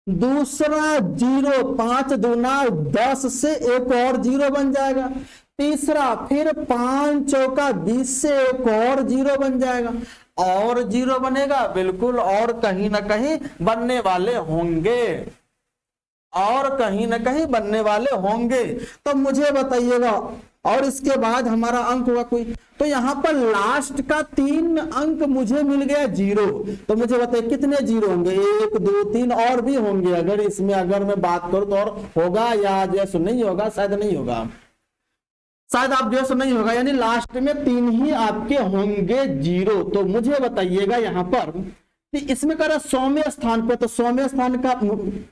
दूसरा 0 5 दूना 10 से एक और 0 बन जाएगा, तीसरा फिर 5 चौका 20 से एक और 0 बन जाएगा, और 0 बनेगा, बिल्कुल, और कहीं ना कहीं बनने वाले होंगे, और कहीं ना कहीं बनने वाले होंगे। तो मुझे बताइएगा, और इसके बाद हमारा अंक होगा कोई, तो यहां पर लास्ट का 3 अंक मुझे मिल गया 0। तो मुझे बताइए कितने 0 होंगे, 1 2 3 और भी होंगे। अगर इसमें अगर मैं बात करूं तो और होगा, या जैसे नहीं होगा, शायद नहीं होगा, शायद आप जैसे नहीं होगा, यानी लास्ट में 3 ही आपके होंगे 0। तो मुझे बताइएगा यहाँ पर इसमें कह रहा 100वें स्थान पे, तो 100वें स्थान का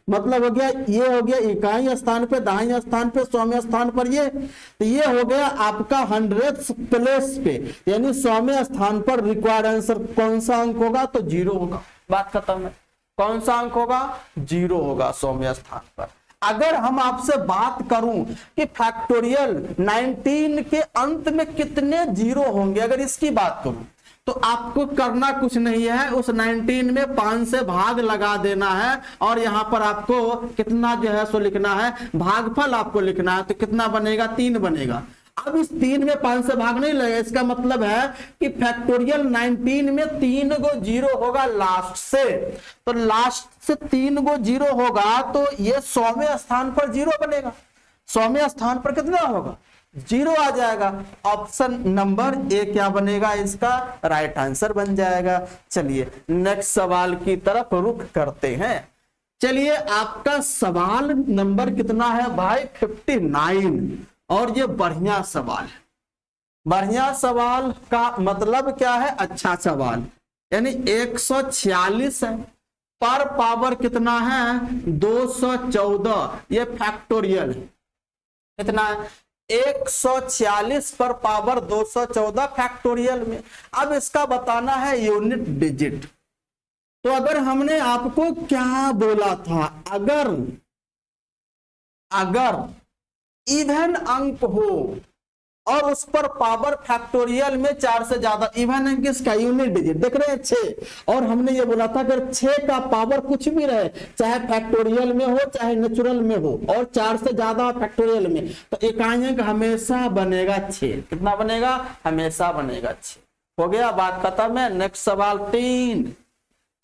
मतलब हो गया, ये हो गया इकाई स्थान पे, दहाई स्थान पे, 100वें स्थान पर ये, तो ये हो गया आपका 100th प्लेस पे, यानी 100वें स्थान पर रिक्वायर्ड आंसर कौन सा अंक होगा, तो 0 होगा, बात खत्म है। कौन सा अंक होगा, 0 होगा 100वें स्थान पर। अगर हम आपसे बात करूं कि फैक्टोरियल 19 के अंत में कितने जीरो होंगे, अगर इसकी बात करूं तो आपको करना कुछ नहीं है, उस 19 में 5 से भाग लगा देना है और यहां पर आपको कितना जो है सो लिखना है, भागफल आपको लिखना है। तो कितना बनेगा, 3 बनेगा। अब इस 3 में 5 से भाग नहीं लगेगा, इसका मतलब है कि फैक्टोरियल 19 में 3 गो जीरो होगा लास्ट से। तो लास्ट से 3 गो जीरो होगा तो ये 100वें स्थान पर जीरो बनेगा। 100वें स्थान पर कितना होगा, जीरो आ जाएगा। ऑप्शन नंबर ए क्या बनेगा, इसका राइट आंसर बन जाएगा। चलिए नेक्स्ट सवाल की तरफ रुख करते हैं। चलिए आपका सवाल नंबर कितना है भाई, 59। और ये बढ़िया सवाल है। बढ़िया सवाल का मतलब क्या है, अच्छा सवाल, यानी 146 है, पर पावर कितना है, 214। ये फैक्टोरियल है, कितना है, 146 पर पावर 214 फैक्टोरियल में। अब इसका बताना है यूनिट डिजिट। तो अगर हमने आपको क्या बोला था, अगर इवन अंक हो और उस पर पावर फैक्टोरियल में 4 से ज्यादा, इवन अंक इसका यूनिट डिजिट देख रहे हैं 6, और हमने ये बोला था अगर 6 का पावर कुछ भी रहे, चाहे फैक्टोरियल में हो चाहे नेचुरल में हो, और 4 से ज्यादा फैक्टोरियल में, तो इकाई अंक हमेशा बनेगा 6। कितना बनेगा, हमेशा बनेगा 6। हो गया, बात खत्म है। नेक्स्ट सवाल 3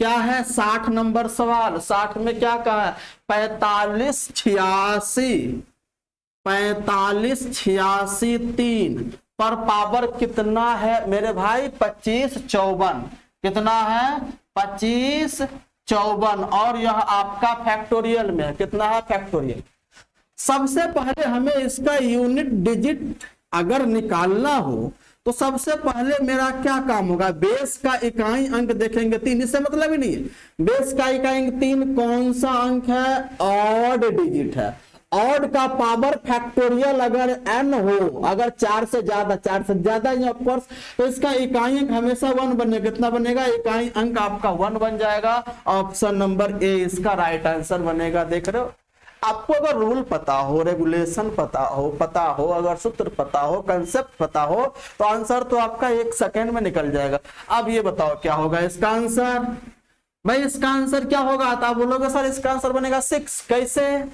क्या है, 60 नंबर सवाल। 60 में क्या कहा है, 4586 3 पर पावर कितना है मेरे भाई, 2554। कितना है, 2554। और यह आपका फैक्टोरियल में कितना है, फैक्टोरियल। सबसे पहले हमें इसका यूनिट डिजिट अगर निकालना हो तो सबसे पहले मेरा क्या काम होगा, बेस का इकाई अंक देखेंगे 3, इससे मतलब ही नहीं है। बेस का इकाई अंक 3 कौन सा अंक है, ऑड डिजिट है। ऑड का पावर फैक्टोरियल अगर n हो, अगर 4 से ज्यादा ही ऑफ कोर्स, तो इसका इकाई अंक हमेशा 1 बनेगा। कितना बनेगा, इकाई अंक आपका 1 बन जाएगा। ऑप्शन नंबर ए इसका राइट आंसर बनेगा। देख रहे हो, आपको अगर रूल पता हो, रेगुलेशन पता हो, अगर सूत्र पता हो, कंसेप्ट पता हो, तो आंसर तो आपका 1 सेकेंड में निकल जाएगा। अब ये बताओ क्या होगा इसका आंसर, भाई इसका आंसर क्या होगा, तो आप बोलोगे सर इसका आंसर बनेगा 6।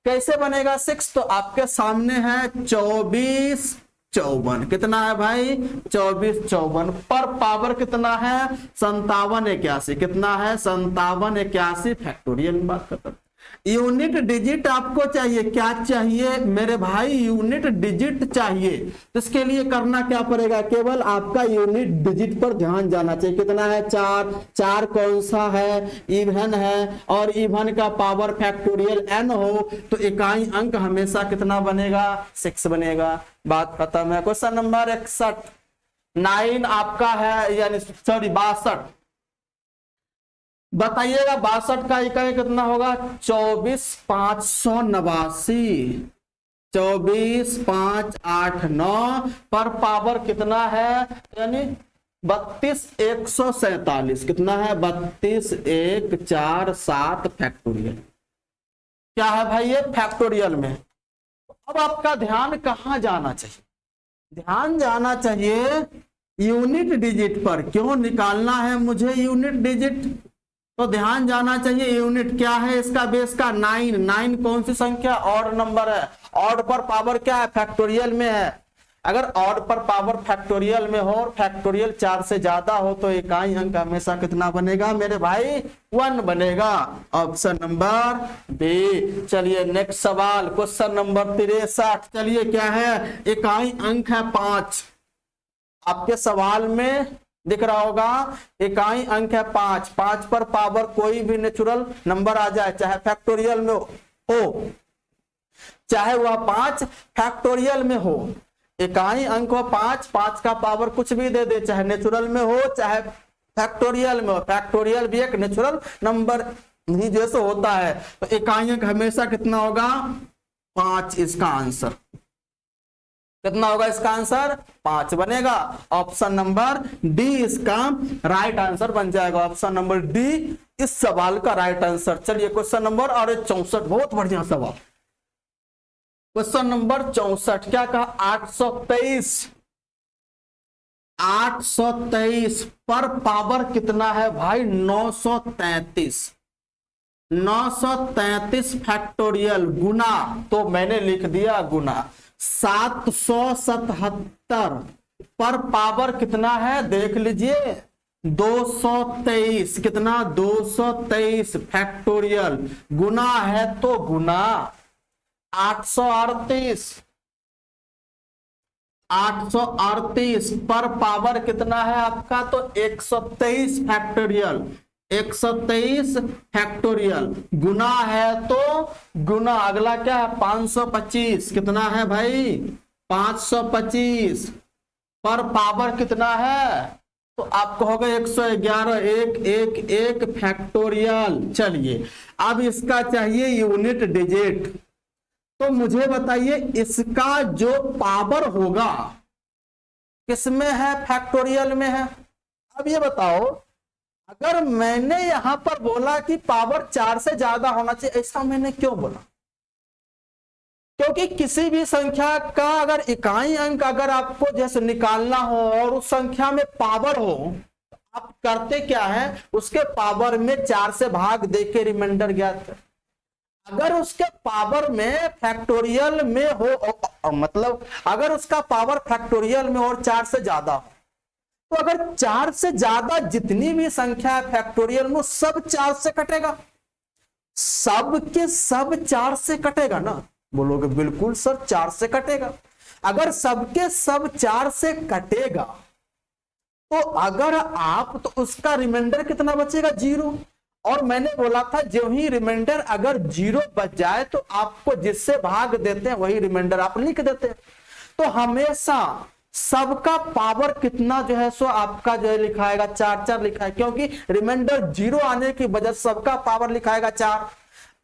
कैसे बनेगा 6, तो आपके सामने है 2454। कितना है भाई, 2454 पर पावर कितना है, 5781। कितना है, 5781 फैक्टोरियल में बात करता हूं। यूनिट डिजिट आपको चाहिए, क्या चाहिए मेरे भाई, यूनिट डिजिट चाहिए। तो इसके लिए करना क्या पड़ेगा, केवल आपका यूनिट डिजिट पर ध्यान जाना चाहिए। कितना है, 4 कौन सा है, इवन है, और इवन का पावर फैक्टोरियल n हो तो इकाई अंक हमेशा कितना बनेगा, 6 बनेगा। बात खत्म है। क्वेश्चन नंबर 61 9 आपका है, यानी सॉरी 62। बताइएगा 62 का इकाई कितना होगा, 24589। 24589 पर पावर कितना है, यानी 32147। कितना है, 32147 फैक्टोरियल। क्या है भाई, ये फैक्टोरियल में। अब आपका ध्यान कहां जाना चाहिए, ध्यान जाना चाहिए यूनिट डिजिट पर। क्यों निकालना है मुझे यूनिट डिजिट, तो ध्यान जाना चाहिए यूनिट क्या है इसका, बेस का 9 कौन सी संख्या, ऑड नंबर है। ऑड पर पावर क्या है, फैक्टोरियल में है। अगर ऑड पर पावर फैक्टोरियल में हो और फैक्टोरियल 4 से ज्यादा हो तो इकाई अंक हमेशा कितना बनेगा मेरे भाई, 1 बनेगा। Option number B. चलिए नेक्स्ट सवाल, क्वेश्चन नंबर 63। चलिए क्या है, इकाई अंक है 5। आपके सवाल में दिख रहा होगा, इकाई अंक है 5। 5 पर पावर कोई भी नेचुरल नंबर आ जाए, चाहे फैक्टोरियल में हो चाहे वह 5 फैक्टोरियल में हो, इकाई अंक हो 5 का पावर कुछ भी दे दे, चाहे नेचुरल में हो चाहे फैक्टोरियल में हो। फैक्टोरियल भी एक नेचुरल नंबर ही जैसे होता है, तो इकाई अंक हमेशा कितना होगा, 5। इसका आंसर कितना होगा, इसका आंसर 5 बनेगा। ऑप्शन नंबर डी इसका राइट आंसर बन जाएगा। ऑप्शन नंबर डी इस सवाल का राइट आंसर। चलिए क्वेश्चन नंबर और 64, बहुत बढ़िया सवाल। क्वेश्चन नंबर 64 क्या कहा, 823 पर पावर कितना है भाई, 933। 933 फैक्टोरियल गुना, तो मैंने लिख दिया गुना 777 पर पावर कितना है, देख लीजिए 223, कितना 223 फैक्टोरियल गुना है तो गुना 838 पर पावर कितना है आपका, तो 123 फैक्टोरियल, 123 फैक्टोरियल गुना है तो गुना, अगला क्या है 525, कितना है भाई 525 पर पावर कितना है, तो आप कहोगे 111, एक फैक्टोरियल। चलिए अब इसका चाहिए यूनिट डिजिट, तो मुझे बताइए इसका जो पावर होगा किसमें है, फैक्टोरियल में है। अब ये बताओ, अगर मैंने यहां पर बोला कि पावर 4 से ज्यादा होना चाहिए, ऐसा मैंने क्यों बोला, क्योंकि किसी भी संख्या का अगर इकाई अंक अगर आपको जैसे निकालना हो और उस संख्या में पावर हो, आप करते क्या है, उसके पावर में 4 से भाग देके रिमाइंडर ज्ञात कर। अगर उसके पावर में फैक्टोरियल में हो, मतलब अगर उसका पावर फैक्टोरियल में और 4 से ज्यादा हो, तो अगर 4 से ज्यादा जितनी भी संख्या है फैक्टोरियल में, सब 4 से कटेगा, सब के सब 4 से कटेगा ना। बोलोगे बिल्कुल सर 4 से कटेगा। अगर सबके सब 4 से कटेगा तो अगर आप, तो उसका रिमाइंडर कितना बचेगा, 0। और मैंने बोला था जो ही रिमाइंडर अगर 0 बच जाए तो आपको जिससे भाग देते हैं वही रिमाइंडर आप लिख देते हैं। तो हमेशा सबका पावर कितना जो है सो आपका जो है लिखाएगा 4 लिखा है, क्योंकि रिमाइंडर 0 आने की वजह से सबका पावर लिखाएगा 4।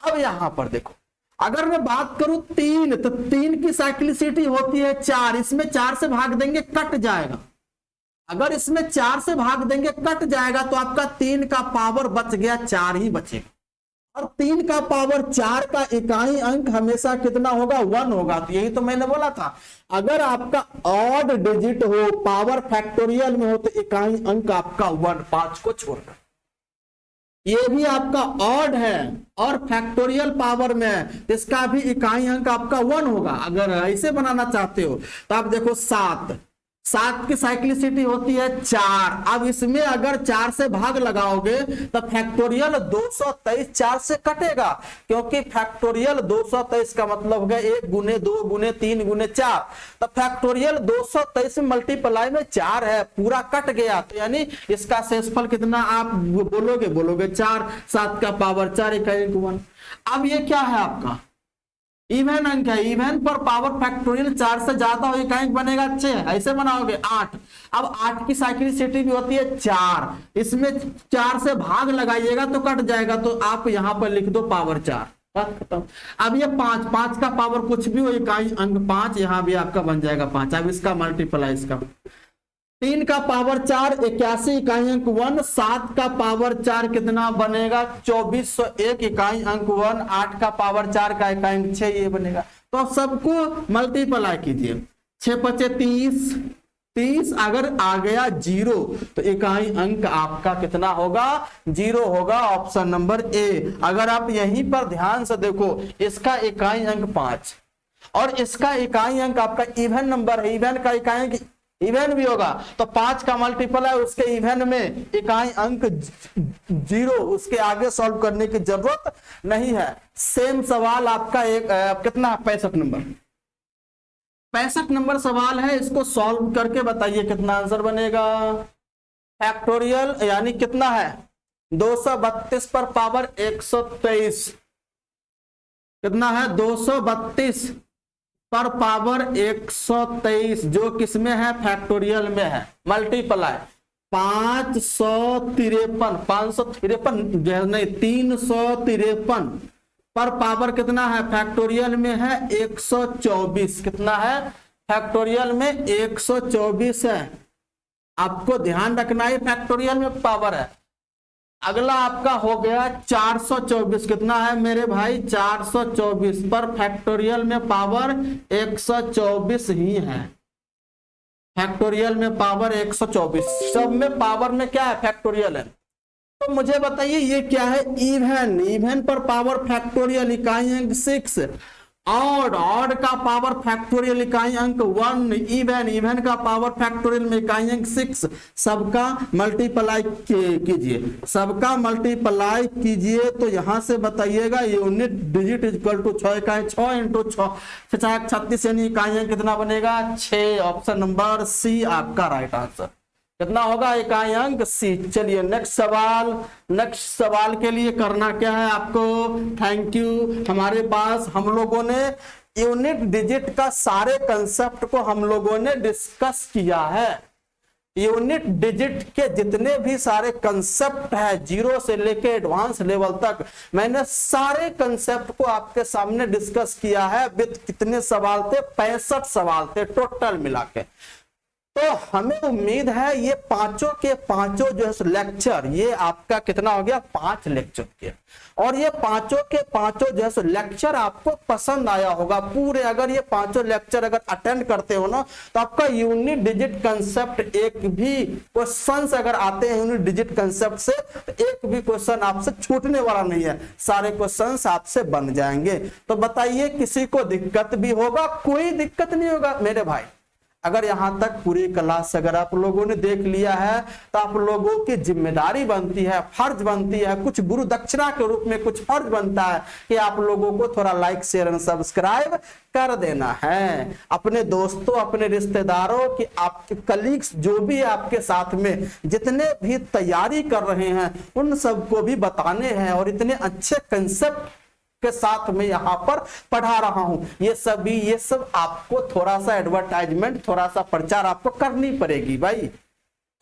अब यहां पर देखो, अगर मैं बात करूं 3, तो 3 की साइक्लिसिटी होती है 4, इसमें 4 से भाग देंगे कट जाएगा। अगर इसमें 4 से भाग देंगे कट जाएगा तो आपका 3 का पावर बच गया, 4 ही बचेगा। और 3 का पावर 4 का इकाई अंक हमेशा कितना होगा, 1 होगा। तो यही तो मैंने बोला था, अगर आपका ऑड डिजिट हो, पावर फैक्टोरियल में हो, तो इकाई अंक आपका 1, 5 को छोड़कर। ये भी आपका ऑड है और फैक्टोरियल पावर में है, इसका भी इकाई अंक आपका 1 होगा। अगर ऐसे बनाना चाहते हो तो आप देखो 7 की साइक्लिसिटी होती है 4। अब इसमें अगर 4 से भाग लगाओगे तो फैक्टोरियल 223 4 से कटेगा, क्योंकि फैक्टोरियल 223 का मतलब हो गया 1 गुने 2 गुने 3 गुने 4। तो फैक्टोरियल 223 मल्टीप्लाई में 4 है, पूरा कट गया। तो यानी इसका शेषफल कितना आप बोलोगे 4, 7 का पावर 4 इकाई 1। अब ये क्या है आपका इवन अंक है, इवन पर पावर फैक्टोरियल 4 से ज्यादा हो, इकाई बनेगा 6, ऐसे बनाओगे 8। अब 8 की साइक्लिसिटी भी होती है 4, इसमें 4 से भाग लगाइएगा तो कट जाएगा, तो आप यहां पर लिख दो पावर 4, बात खत्म। अब ये 5 का पावर कुछ भी हो, इकाई अंक 5, यहां भी आपका बन जाएगा 5। अब इसका मल्टीप्लाई, इसका 3 का पावर 4 81 इकाई अंक 1, 7 का पावर 4 कितना बनेगा 2401 इकाई अंक 1, 8 का पावर 4 का इकाई अंक 6, ये बनेगा। तो आप सबको मल्टीप्लाई कीजिए, 6 पचे 30 अगर आ गया 0 तो इकाई अंक आपका कितना होगा, 0 होगा। Option number A. अगर आप यहीं पर ध्यान से देखो, इसका इकाई अंक 5 और इसका इकाई अंक आपका इवन नंबर है, इवन का इकाई अंक इवन भी होगा, तो 5 का मल्टीपल उसके इवन में इकाई अंक 0, उसके आगे सॉल्व करने की जरूरत नहीं है। सेम सवाल आपका एक कितना 65 नंबर, 65 नंबर सवाल है, इसको सॉल्व करके बताइए कितना आंसर बनेगा। फैक्टोरियल यानी कितना है 232 पर पावर 123, कितना है 232 पर पावर 123, जो किसमें है फैक्टोरियल में है, मल्टीप्लाई 553 नहीं 353 पर पावर कितना है फैक्टोरियल में है 124, कितना है फैक्टोरियल में 124 है। आपको ध्यान रखना है फैक्टोरियल में पावर है। अगला आपका हो गया 424। कितना है मेरे भाई? 424 पर फैक्टोरियल में पावर 124 ही है। फैक्टोरियल में पावर 124, सब में पावर में क्या है? फैक्टोरियल है। तो मुझे बताइए ये क्या है? इवन। इवन पर पावर फैक्टोरियल इकाई अंक 6। ऑड। ऑड का पावर फैक्टोरियल इकाई अंक 1। इवन। इवन का पावर फैक्टोरियल में इकाई अंक 6। सबका मल्टीप्लाई कीजिए, सबका मल्टीप्लाई कीजिए। तो यहां से बताइएगा यूनिट डिजिट इक्वल टू 6 इकाई, 6 इंटू 6 36, यानी इकाई अंक कितना बनेगा? 6। ऑप्शन नंबर सी आपका राइट आंसर। कितना होगा? इकाई अंक सी। चलिए नेक्स्ट सवाल। नेक्स्ट सवाल के लिए करना क्या है आपको? Thank you. हमारे पास हम लोगों ने यूनिट डिजिट का सारे कंसेप्ट को हम लोगों ने डिस्कस किया है। यूनिट डिजिट के जितने भी सारे कंसेप्ट है, जीरो से लेके एडवांस लेवल तक, मैंने सारे कंसेप्ट को आपके सामने डिस्कस किया है। विद कितने सवाल थे? 65 सवाल थे टोटल मिला के। तो हमें उम्मीद है ये पांचों के पांचों जो है लेक्चर, ये आपका कितना हो गया? 5 लेक्चर के, और ये पांचों के पांचों जो है लेक्चर आपको पसंद आया होगा पूरे। अगर ये पांचों लेक्चर अगर अटेंड करते हो ना, तो आपका यूनिट डिजिट कंसेप्ट एक भी क्वेश्चन अगर आते हैं यूनिट डिजिट कंसेप्ट से, तो एक भी क्वेश्चन आपसे छूटने वाला नहीं है, सारे क्वेश्चन आपसे बन जाएंगे। तो बताइए किसी को दिक्कत भी होगा? कोई दिक्कत नहीं होगा मेरे भाई। अगर यहां तक पूरी क्लास अगर आप लोगों ने देख लिया है, तो आप लोगों की जिम्मेदारी बनती है, फर्ज बनती है, कुछ गुरु दक्षिणा के रूप में कुछ फर्ज बनता है कि आप लोगों को थोड़ा लाइक शेयर एंड सब्सक्राइब कर देना है। अपने दोस्तों, अपने रिश्तेदारों की, आपके कलीग्स जो भी है आपके साथ में जितने भी तैयारी कर रहे हैं, उन सबको भी बताने हैं। और इतने अच्छे कंसेप्ट के साथ में यहां पर पढ़ा रहा हूं, ये सब आपको थोड़ा सा एडवर्टाइजमेंट, थोड़ा सा प्रचार आपको करनी पड़ेगी भाई।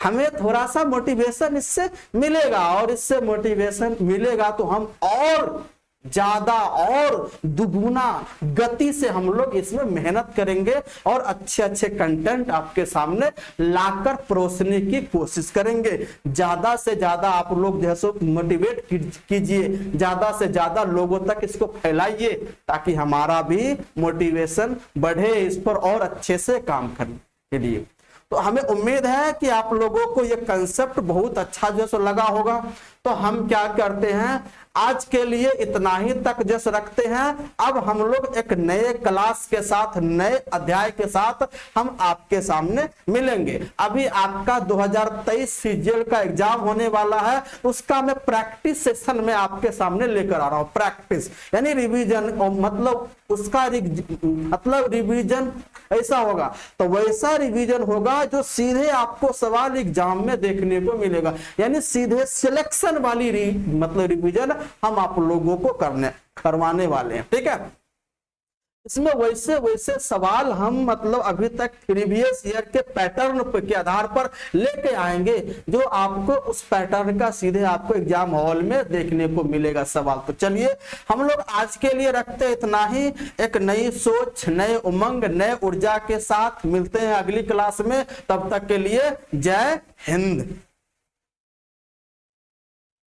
हमें थोड़ा सा मोटिवेशन इससे मिलेगा, और इससे मोटिवेशन मिलेगा तो हम और ज्यादा और दुगुना गति से हम लोग इसमें मेहनत करेंगे और अच्छे अच्छे कंटेंट आपके सामने लाकर परोसने की कोशिश करेंगे। ज्यादा से ज्यादा आप लोग जैसे मोटिवेट कीजिए, ज्यादा से ज्यादा लोगों तक इसको फैलाइए, ताकि हमारा भी मोटिवेशन बढ़े इस पर और अच्छे से काम करने के लिए। तो हमें उम्मीद है कि आप लोगों को ये कंसेप्ट बहुत अच्छा जैसे लगा होगा। तो हम क्या करते हैं, आज के लिए इतना ही तक जैसे रखते हैं। अब हम लोग एक नए क्लास के साथ, नए अध्याय के साथ हम आपके सामने मिलेंगे। अभी आपका 2023 सीजीएल का एग्जाम होने वाला है, उसका मैं प्रैक्टिस सेशन में आपके सामने लेकर आ रहा हूं। प्रैक्टिस यानी रिवीजन, मतलब उसका मतलब रिवीजन ऐसा होगा, तो वैसा रिवीजन होगा जो सीधे आपको सवाल एग्जाम में देखने को मिलेगा। यानी सीधे सिलेक्शन वाली मतलब रिवीजन हम आप लोगों को करवाने वाले हैं। ठीक है, इसमें वैसे वैसे सवाल हम मतलब अभी तक प्रीवियस ईयर के पैटर्न के आधार पर लेके आएंगे, जो आपको उस पैटर्न का सीधे आपको एग्जाम हॉल में देखने को मिलेगा सवाल। तो चलिए हम लोग आज के लिए रखते इतना ही। एक नई सोच, नए उमंग, नए ऊर्जा के साथ मिलते हैं अगली क्लास में। तब तक के लिए जय हिंद।